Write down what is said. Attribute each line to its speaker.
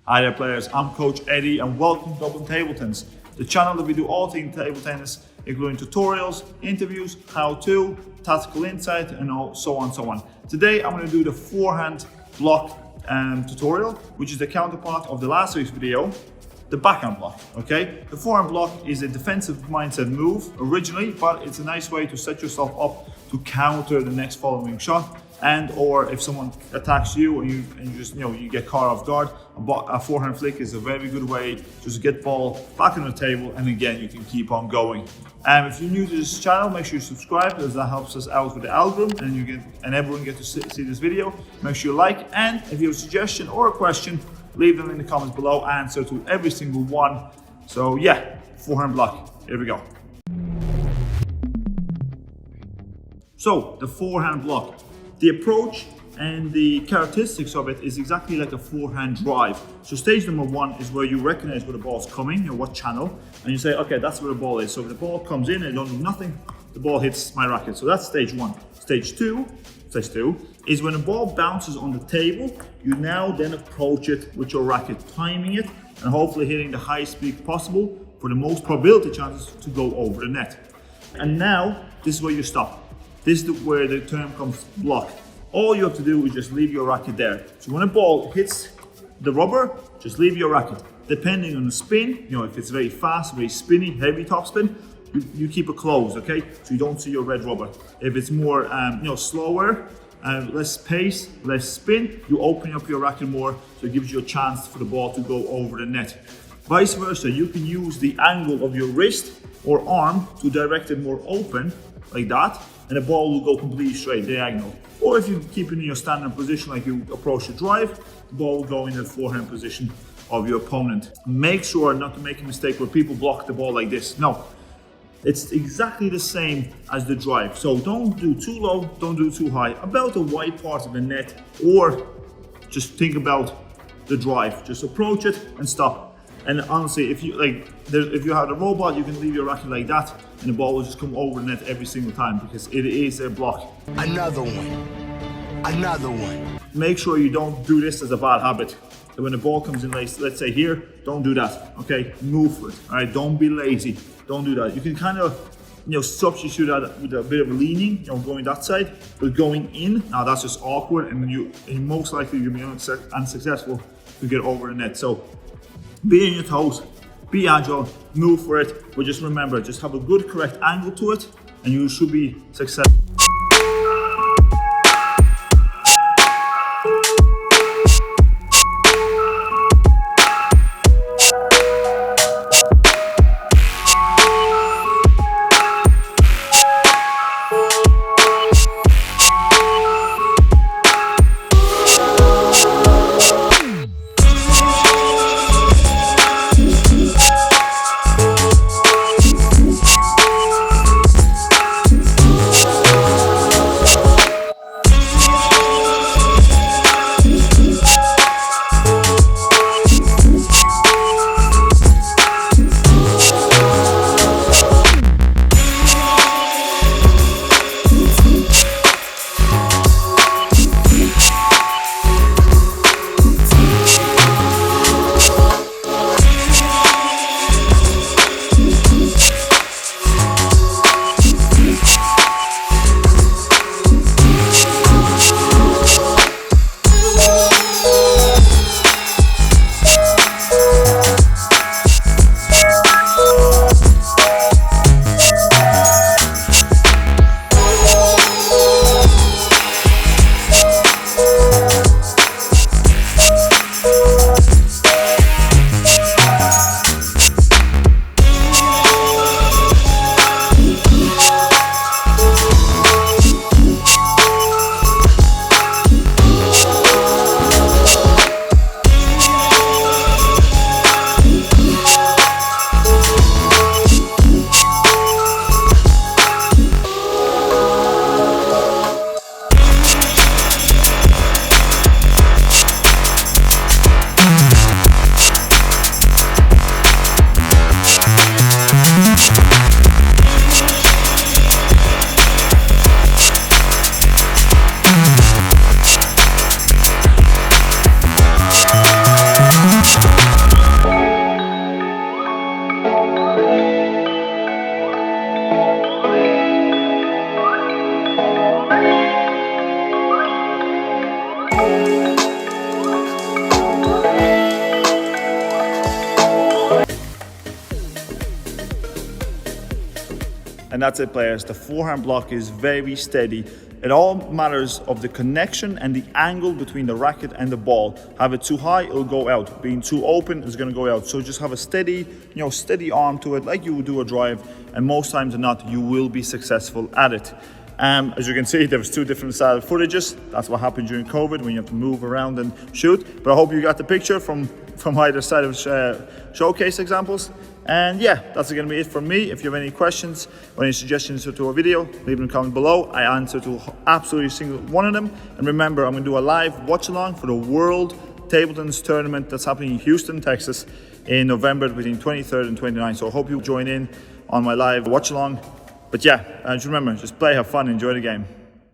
Speaker 1: Hi there players, I'm Coach Eddie and welcome to Dublin Table Tennis, the channel that we do all things table tennis, including tutorials, interviews, how-to, tactical insight, and so on. Today I'm going to do the forehand block tutorial, which is the counterpart of the last week's video, the backhand block, okay? The forehand block is a defensive mindset move originally, but it's a nice way to set yourself up to counter the next following shot, and or if someone attacks you and you get caught off guard, a forehand flick is a very good way just to get ball back on the table, and again you can keep on going. If you're new to this channel, make sure you subscribe, because that helps us out with the algorithm and everyone gets to see this video. Make sure you like, and if you have a suggestion or a question, leave them in the comments below. Answer to every single one. So yeah, forehand block, here we go. So the forehand block, the approach and the characteristics of it is exactly like a forehand drive. So stage number one is where you recognize where the ball's coming, what channel, and you say, okay, that's where the ball is. So if the ball comes in and I don't do nothing, the ball hits my racket. So that's stage one. Stage two is when the ball bounces on the table, you now then approach it with your racket, timing it and hopefully hitting the highest speed possible for the most probability chances to go over the net. And now this is where you stop. This is where the term comes block. All you have to do is just leave your racket there. So when a ball hits the rubber, just leave your racket. Depending on the spin, if it's very fast, very spinny, heavy topspin, you keep it closed, okay? So you don't see your red rubber. If it's more, slower, less pace, less spin, you open up your racket more, so it gives you a chance for the ball to go over the net. Vice versa, you can use the angle of your wrist or arm to direct it more open, like that, and the ball will go completely straight, diagonal. Or if you keep it in your standing position like you approach the drive, the ball will go in the forehand position of your opponent. Make sure not to make a mistake where people block the ball like this. No, it's exactly the same as the drive. So don't do too low, don't do too high. About the wide part of the net, or just think about the drive. Just approach it and stop. And honestly, if you have a robot, you can leave your racket like that and the ball will just come over the net every single time, because it is a block.
Speaker 2: Another one.
Speaker 1: Make sure you don't do this as a bad habit. So when the ball comes in, let's say here, don't do that, okay? Move for it, all right? Don't be lazy, don't do that. You can kind of, substitute that with a bit of leaning, going that side, but going in, now that's just awkward, and you most likely you'll be unsuccessful to get over the net. So be on your toes, be agile, move for it, but just remember, just have a good, correct angle to it, and you should be successful. And that's it, players. The forehand block is very steady. It all matters of the connection and the angle between the racket and the ball. Have it too high, it'll go out. Being too open, it's gonna go out. So just have a steady, steady arm to it, like you would do a drive. And most times than not, you will be successful at it. As you can see, there's two different style footages. That's what happened during COVID when you have to move around and shoot. But I hope you got the picture from either side of showcase examples. And yeah, that's gonna be it from me. If you have any questions or any suggestions to a video, leave them in the comment below. I answer to absolutely single one of them. And remember, I'm gonna do a live watch along for the World Table Tennis Tournament that's happening in Houston, Texas in November between 23rd and 29th. So I hope you join in on my live watch along. But yeah, just remember, just play, have fun, enjoy the game.